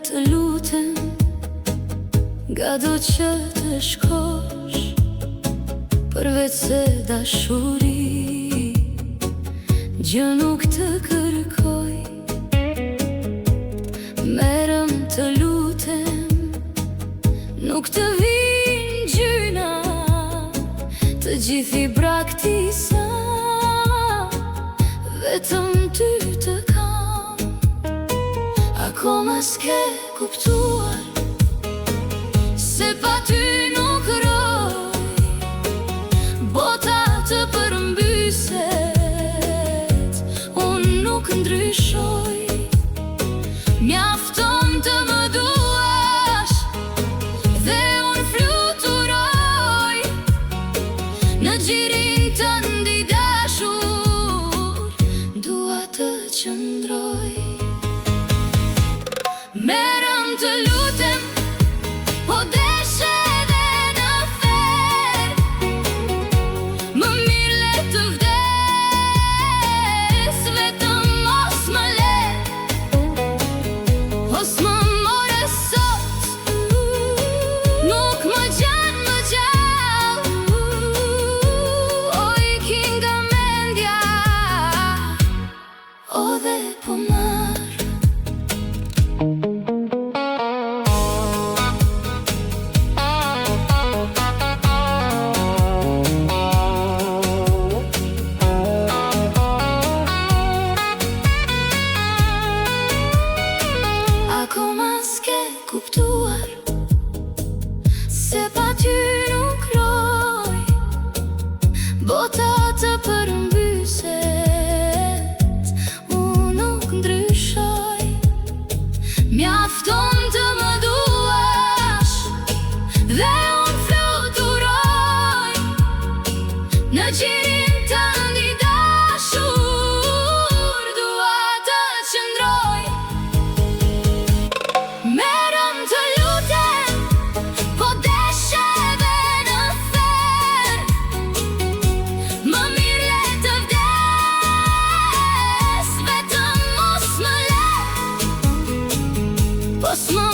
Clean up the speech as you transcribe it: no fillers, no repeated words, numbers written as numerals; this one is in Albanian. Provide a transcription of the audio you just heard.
të lutem, nga do që të shkosh, përveç se dashuri, gjë nuk të kërkoj. Merëm të lutem, nuk të vinë gjyna, të gjithi braktisa, vetëm ty të kam. Akoma s'ke kuptuar se pa ty nuk roj, bota të përmbyset, unë nuk ndryshoj. Mjafton të më duash dhe unë fluturoj në gjirin tënd i dashur, dua të qëndroj. Merëm të lutem, po deshe edhe në fer, më mirë le të vdes, vetëm mos më le, mos më more sot, nuk më gjan më gjallë, o iki nga mendja, o dhe po marr. Akoma s'ke kuptuar se pa ty nuk roj, bota të përmbyset, unë nuk ndryshoj. Mjafton të më duash dhe unë fluturoj në gjirin tënd i dashur, dua të qëndroj. Merëm të lutem, po deshe edhe në fer, më mirë le të vdes, vetëm mos më le, mos më